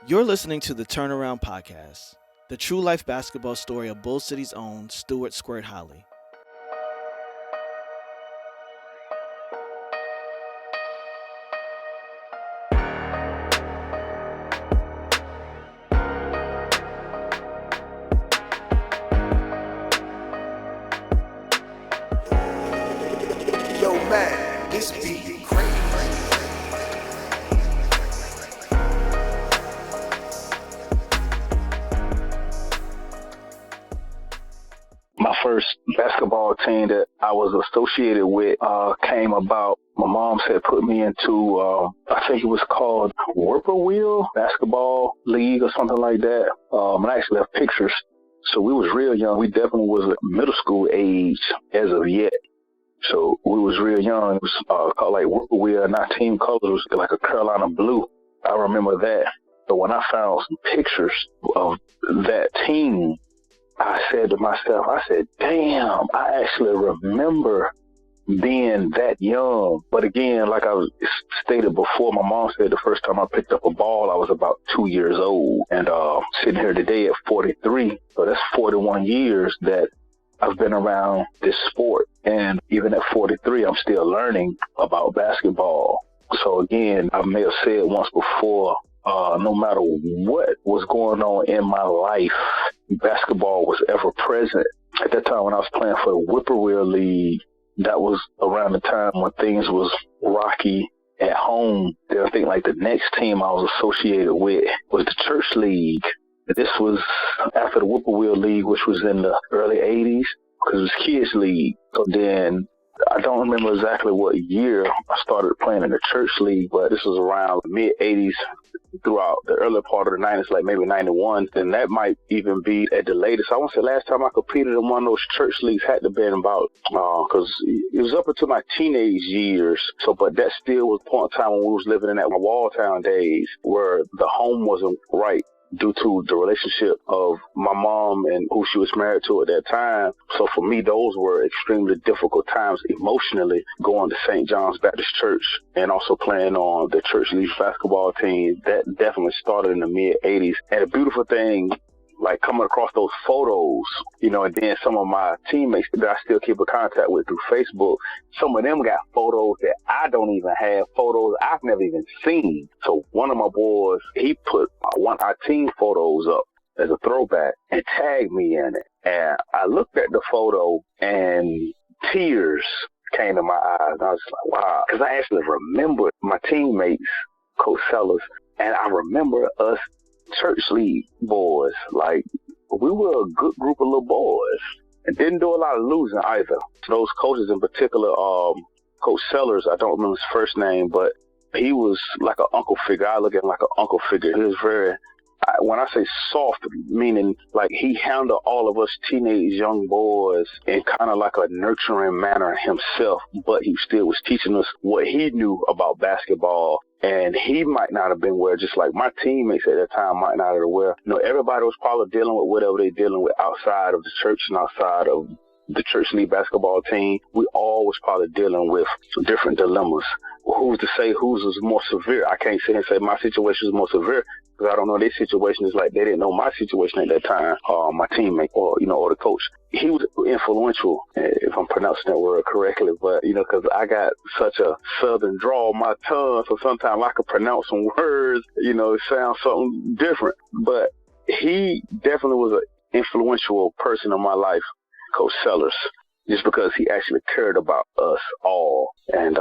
You're listening to the Turnaround Podcast, the true life basketball story of Bull City's own Stewart, Squirt, Holley. Yo, man, this beat crazy. My first basketball team that I was associated with came about. My mom had put me into, I think it was called Whippoorwill Basketball League or something like that. And I actually have pictures. So we was real young. We definitely was middle school age as of yet. So we was real young. It was called like Whippoorwill, and our team colors was like a Carolina blue. I remember that. So when I found some pictures of that team, I said to myself, damn, I actually remember being that young. But again, like I stated before, my mom said the first time I picked up a ball, I was about 2 years old. And sitting here today at 43, so that's 41 years that I've been around this sport. And even at 43, I'm still learning about basketball. So again, I may have said once before, no matter what was going on in my life, basketball was ever present. At that time when I was playing for the Whippoorwill League, that was around the time when things was rocky at home. Then I think like the next team I was associated with was the Church League. This was after the Whippoorwill League, which was in the early 80s, because it was Kids League. So then I don't remember exactly what year I started playing in the Church League, but this was around the mid-80s throughout the early part of the 90s, like maybe 91. And that might even be at the latest. I want to say last time I competed in one of those church leagues had to have been about, because it was up until my teenage years. So, but that still was a point in time when we was living in that Walltown days where the home wasn't right, due to the relationship of my mom and who she was married to at that time. So for me, those were extremely difficult times emotionally, going to St. John's Baptist Church and also playing on the church league basketball team. That definitely started in the mid-80s. And the beautiful thing, like coming across those photos, and then some of my teammates that I still keep in contact with through Facebook, some of them got photos that I don't even have, photos I've never even seen. So one of my boys, he put one of our team photos up as a throwback and tagged me in it. And I looked at the photo and tears came to my eyes. And I was just like, wow, because I actually remembered my teammates, Coach Sellers, and I remember us church league boys. Like, we were a good group of little boys and didn't do a lot of losing either. Those coaches in particular, Coach Sellers, I don't remember his first name, but he was like an uncle figure. I look at him like an uncle figure. He was very, when I say soft, meaning like he handled all of us teenage young boys in kind of like a nurturing manner himself, but he still was teaching us what he knew about basketball. And he might not have been aware, just like my teammates at that time might not have been aware. Everybody was probably dealing with whatever they're dealing with outside of the church and outside of the church league basketball team. We all was probably dealing with different dilemmas. Who's to say whose was more severe? I can't sit and say my situation is more severe, because I don't know their situation. Is like they didn't know my situation at that time. My teammate or the coach, he was influential, if I'm pronouncing that word correctly. But because I got such a southern drawl on my tongue, so sometimes I could pronounce some words. It sounds something different. But he definitely was an influential person in my life, Coach Sellers, just because he actually cared about us all. And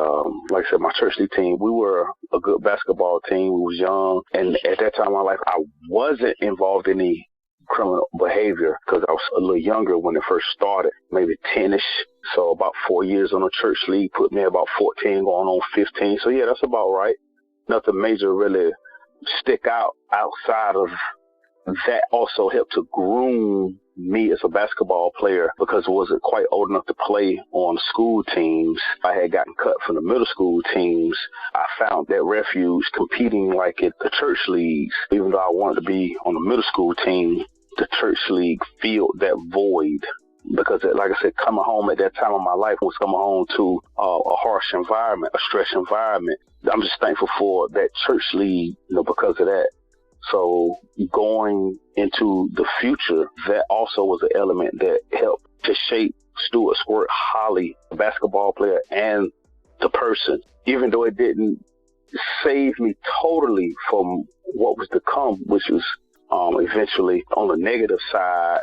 like I said, my church league team, we were a good basketball team. We was young. And at that time in my life, I wasn't involved in any criminal behavior because I was a little younger when it first started, maybe 10-ish. So about 4 years on the church league put me about 14 going on 15. So yeah, that's about right. Nothing major really stick out outside of that. Also helped to groom me as a basketball player, because I wasn't quite old enough to play on school teams. I had gotten cut from the middle school teams. I found that refuge competing like at the church leagues. Even though I wanted to be on the middle school team, the church league filled that void. Because, like I said, coming home at that time of my life was coming home to a harsh environment, a stress environment. I'm just thankful for that church league, because of that. So going into the future, that also was an element that helped to shape Stewart Squirt Holley, the basketball player and the person. Even though it didn't save me totally from what was to come, which was eventually on the negative side,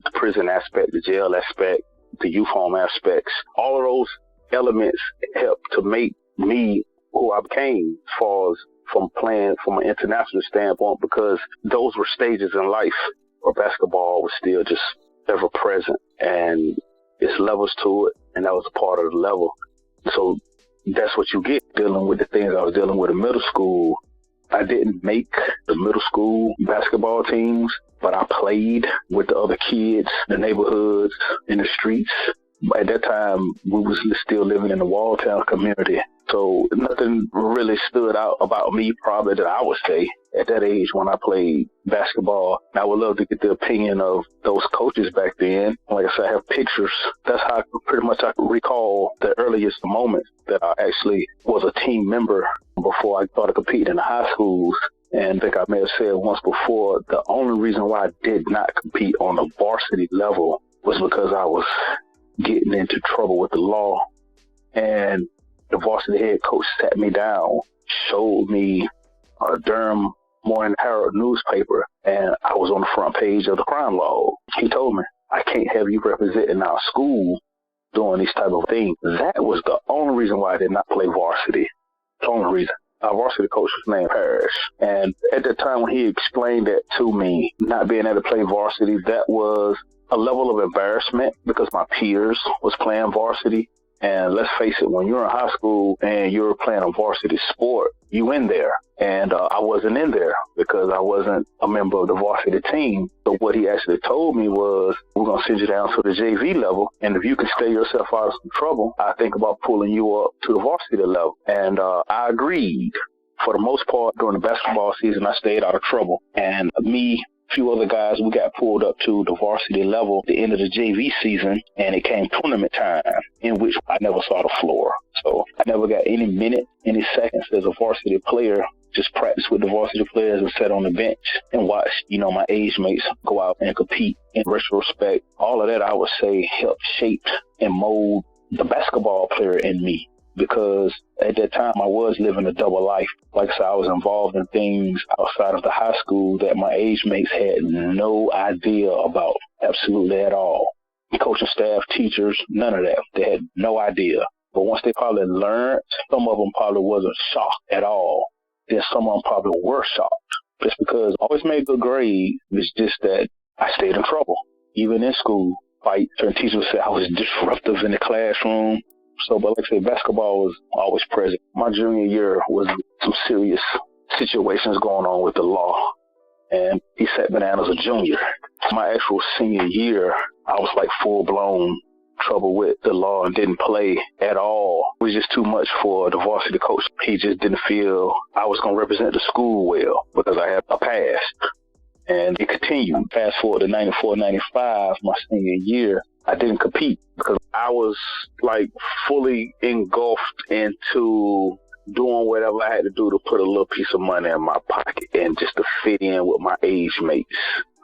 the prison aspect, the jail aspect, the youth home aspects, all of those elements helped to make me who I became as far as from playing from an international standpoint, because those were stages in life where basketball was still just ever present, and it's levels to it, and that was a part of the level. So that's what you get dealing with the things I was dealing with in middle school. I didn't make the middle school basketball teams, but I played with the other kids, the neighborhoods, in the streets. At that time, we was still living in the Walltown community. So nothing really stood out about me, probably, that I would say at that age when I played basketball. I would love to get the opinion of those coaches back then. Like I said, I have pictures. That's how pretty much I can recall the earliest moments that I actually was a team member before I started competing in the high schools. And I think I may have said once before, the only reason why I did not compete on the varsity level was because I was getting into trouble with the law. And the varsity head coach sat me down, showed me a Durham Morning Herald newspaper, and I was on the front page of the crime log. He told me, I can't have you representing our school doing these type of things. That was the only reason why I did not play varsity. The only reason. Our varsity coach was named Parrish. And at the time when he explained that to me, not being able to play varsity, that was a level of embarrassment because my peers was playing varsity. And let's face it, when you're in high school and you're playing a varsity sport, you in there. And I wasn't in there because I wasn't a member of the varsity team. So what he actually told me was, we're going to send you down to the JV level. And if you can stay yourself out of some trouble, I think about pulling you up to the varsity level. And I agreed. For the most part, during the basketball season, I stayed out of trouble. And me, a few other guys, we got pulled up to the varsity level at the end of the JV season, and it came tournament time, in which I never saw the floor. So I never got any minute, any seconds as a varsity player. Just practiced with the varsity players and sat on the bench and watched, my age mates go out and compete. In retrospect, all of that, I would say, helped shape and mold the basketball player in me. Because at that time, I was living a double life. Like I said, I was involved in things outside of the high school that my age mates had no idea about, absolutely at all. Coaching staff, teachers, none of that. They had no idea. But once they probably learned, some of them probably wasn't shocked at all. Then some of them probably were shocked. Just because I always made good grades, it's just that I stayed in trouble. Even in school, certain teachers would say I was disruptive in the classroom. So, but like I said, basketball was always present. My junior year was some serious situations going on with the law, and he sat me down as a junior. My actual senior year, I was like full-blown trouble with the law and didn't play at all. It was just too much for the varsity coach. He just didn't feel I was going to represent the school well because I had a past. And it continued. Fast forward to 94, 95, my senior year, I didn't compete because I was like fully engulfed into doing whatever I had to do to put a little piece of money in my pocket and just to fit in with my age mates.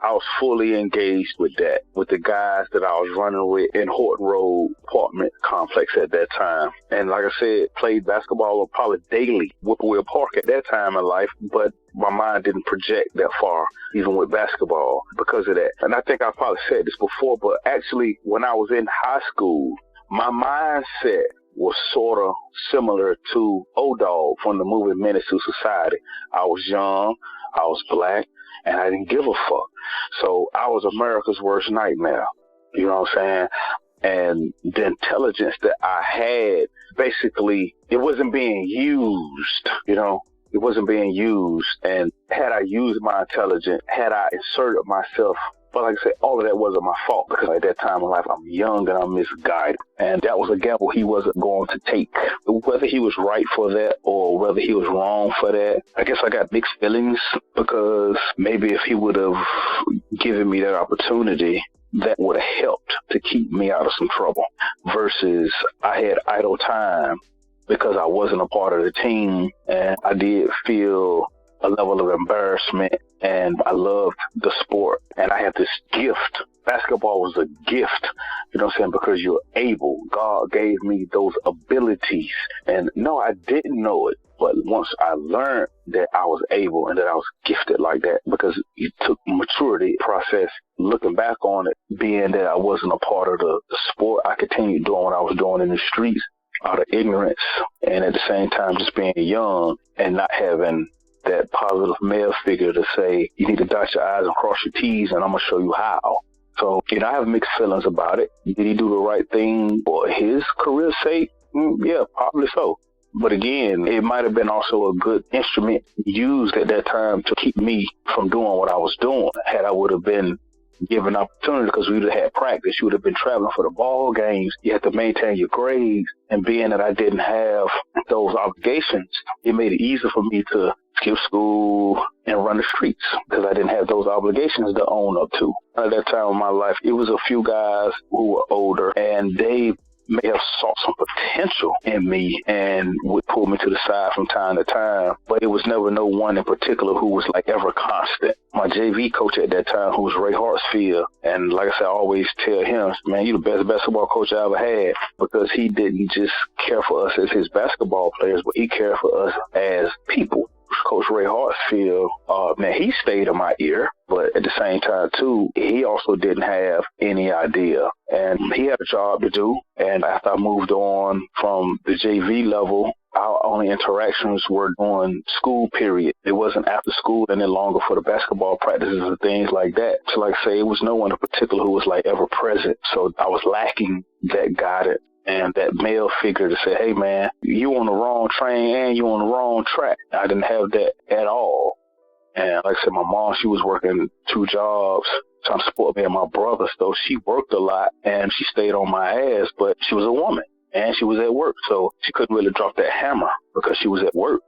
I was fully engaged with that, with the guys that I was running with in Horton Road apartment complex at that time. And like I said, played basketball probably daily, Whippoorwill Park at that time in life, but my mind didn't project that far, even with basketball, because of that. And I think I probably said this before, but actually when I was in high school, my mindset was sort of similar to O-Dog from the movie Menace to Society. I was young, I was black, and I didn't give a fuck. So I was America's worst nightmare. You know what I'm saying? And the intelligence that I had, basically, it wasn't being used, It wasn't being used. And had I used my intelligence, had I inserted myself, but like I said, all of that wasn't my fault because at that time in life, I'm young and I'm misguided. And that was a gamble he wasn't going to take. Whether he was right for that or whether he was wrong for that, I guess I got mixed feelings because maybe if he would have given me that opportunity, that would have helped to keep me out of some trouble versus I had idle time because I wasn't a part of the team. And I did feel a level of embarrassment, and I loved the sport. And I had this gift. Basketball was a gift, you know what I'm saying, because you're able. God gave me those abilities. And no, I didn't know it. But once I learned that I was able and that I was gifted like that, because it took maturity process, looking back on it, being that I wasn't a part of the sport, I continued doing what I was doing in the streets out of ignorance, and at the same time just being young and not having that positive male figure to say, you need to dot your I's and cross your T's, and I'm going to show you how. So, I have mixed feelings about it. Did he do the right thing for his career's sake? Yeah, probably so. But again, it might have been also a good instrument used at that time to keep me from doing what I was doing. Had I would have been given opportunity, because we would have had practice, you would have been traveling for the ball games. You had to maintain your grades. And being that I didn't have those obligations, it made it easier for me to skip school and run the streets because I didn't have those obligations to own up to. At that time in my life, it was a few guys who were older, and they may have saw some potential in me and would pull me to the side from time to time, but it was never no one in particular who was like ever constant. My JV coach at that time, who was Ray Hartsfield, and like I said, I always tell him, man, you're the best basketball coach I ever had, because he didn't just care for us as his basketball players, but he cared for us as people. Coach Ray Hartsfield, man, he stayed in my ear, but at the same time, too, he also didn't have any idea. And he had a job to do. And after I moved on from the JV level, our only interactions were during school period. It wasn't after school any longer for the basketball practices and things like that. So like I say, it was no one in particular who was like ever present. So I was lacking that guidance and that male figure to say, hey, man, you on the wrong train and you on the wrong track. I didn't have that at all. And like I said, my mom, she was working 2 jobs trying to support me and my brother. So she worked a lot and she stayed on my ass, but she was a woman and she was at work. So she couldn't really drop that hammer because she was at work.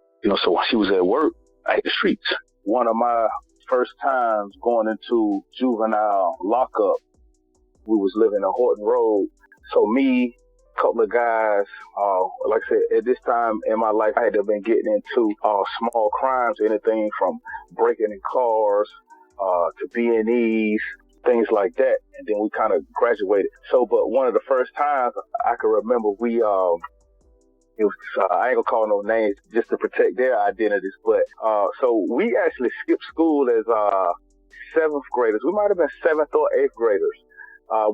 So while she was at work, I hit the streets. One of my first times going into juvenile lockup, we was living on Horton Road. So me, couple of guys, like I said, at this time in my life, I had been getting into small crimes, anything from breaking in cars to B&Es, things like that. And then we kind of graduated. So, but one of the first times I can remember, we, it was, I ain't gonna call no names just to protect their identities, but so we actually skipped school as 7th graders. We might have been 7th or 8th graders.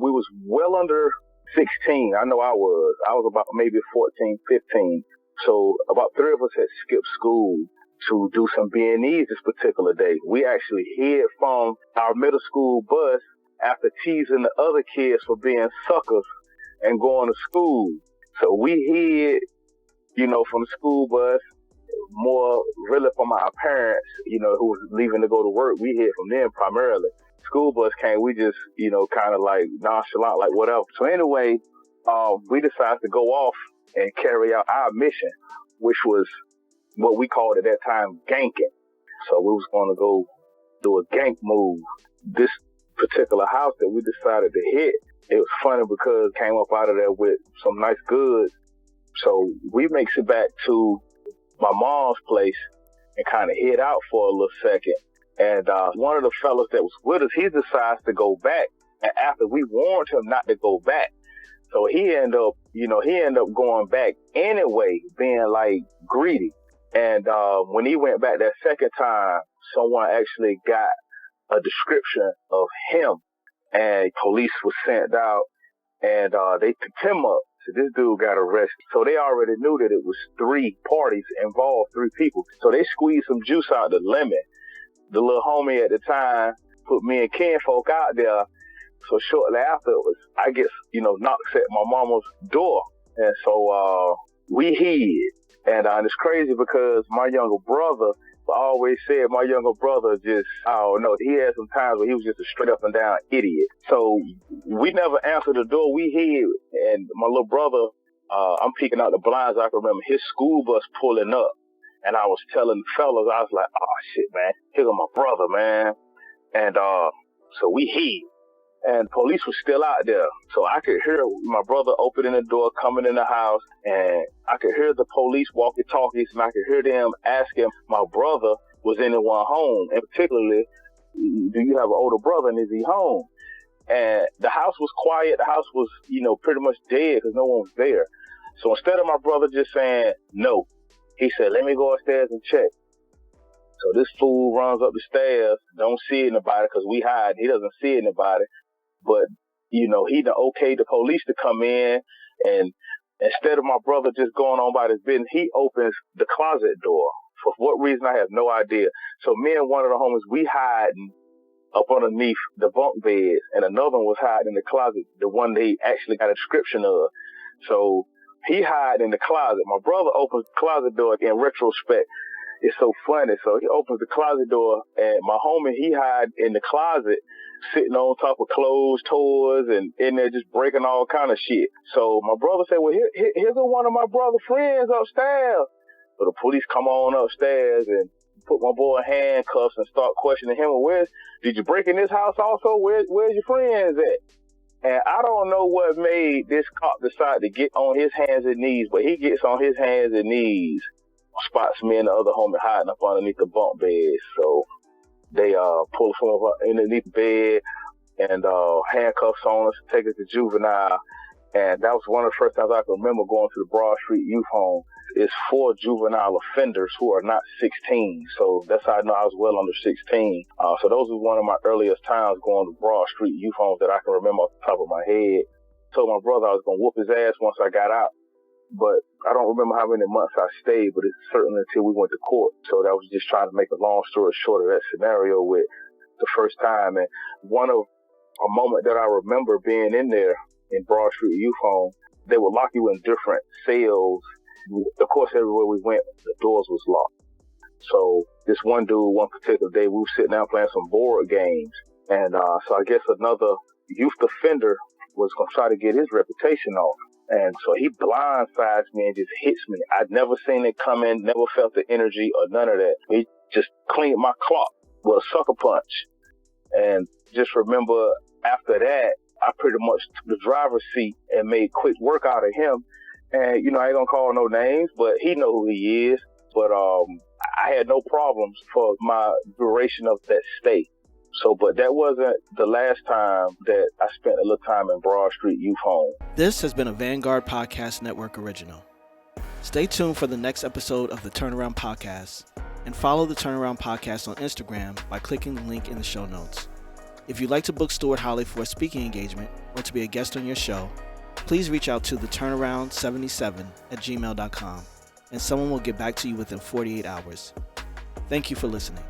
We was well under 16. I know I was about maybe 14, 15. So about 3 of us had skipped school to do some B&Es this particular day. We actually hid from our middle school bus after teasing the other kids for being suckers and going to school. So we hid, from the school bus, more really from our parents, who was leaving to go to work. We hid from them primarily. School bus came, we just, kind of like nonchalant, like whatever. So anyway, we decided to go off and carry out our mission, which was what we called at that time ganking. So we was going to go do a gank move. This particular house that we decided to hit, it was funny because it came up out of there with some nice goods. So we makes it back to my mom's place and kind of hid out for a little second. And one of the fellas that was with us, he decides to go back. And after we warned him not to go back, so he ended up going back anyway, being like greedy. And when he went back that second time, someone actually got a description of him, and police was sent out, and they picked him up. So this dude got arrested. So they already knew that it was 3 parties involved, 3 people. So they squeezed some juice out the lemon. The little homie at the time put me and kinfolk out there. So shortly afterwards, I get, knocks at my mama's door. And so we hid. And it's crazy because my younger brother, I always said my younger brother just, I don't know, he had some times where he was just a straight up and down idiot. So we never answered the door. We hid. And my little brother, I'm peeking out the blinds. I can remember his school bus pulling up. And I was telling the fellas, I was like, oh, shit, man. Here go my brother, man. And so we hid. And police was still out there. So I could hear my brother opening the door, coming in the house. And I could hear the police walkie-talkies. And I could hear them asking my brother was anyone home, and particularly, do you have an older brother and is he home? And the house was quiet. The house was, pretty much dead because no one was there. So instead of my brother just saying no, he said, let me go upstairs and check. So this fool runs up the stairs, don't see anybody because we hide. He doesn't see anybody. But, he done okayed the police to come in. And instead of my brother just going on about his business, he opens the closet door. For what reason, I have no idea. So me and one of the homies, we hiding up underneath the bunk beds, and another one was hiding in the closet, the one they actually got a description of. So he hid in the closet. My brother opens the closet door. In retrospect, it's so funny. So he opens the closet door, and my homie, he hid in the closet, sitting on top of clothes, toys, and in there just breaking all kind of shit. So my brother said, well, here's one of my brother's friends upstairs. So the police come on upstairs and put my boy in handcuffs and start questioning him. Well, did you break in this house also? Where's your friends at? And I don't know what made this cop decide to get on his hands and knees, but he gets on his hands and knees, spots me and the other homie hiding up underneath the bunk bed. So they pull us from underneath the bed and handcuffs on us, take us to juvenile. And that was one of the first times I can remember going to the Broad Street Youth Home. It's for juvenile offenders who are not 16. So that's how I know I was well under 16. So those were one of my earliest times going to Broad Street Youth Homes that I can remember off the top of my head. Told my brother I was going to whoop his ass once I got out. But I don't remember how many months I stayed, but it's certainly until we went to court. So that was just trying to make a long story short of that scenario with the first time. And a moment that I remember being in there in Broad Street Youth Home, they would lock you in different cells. Of course, everywhere we went, the doors was locked. So this one dude, one particular day, we were sitting down playing some board games. And so I guess another youth offender was going to try to get his reputation off. And so he blindsides me and just hits me. I'd never seen it coming, never felt the energy or none of that. He just cleaned my clock with a sucker punch. And just remember after that, I pretty much took the driver's seat and made quick work out of him. And, I ain't going to call no names, but he know who he is. But I had no problems for my duration of that stay. So, but that wasn't the last time that I spent a little time in Broad Street Youth Home. This has been a Vanguard Podcast Network original. Stay tuned for the next episode of the Turnaround Podcast, and follow the Turnaround Podcast on Instagram by clicking the link in the show notes. If you'd like to book Stewart Holley for a speaking engagement or to be a guest on your show, please reach out to theturnaround77@gmail.com, and someone will get back to you within 48 hours. Thank you for listening.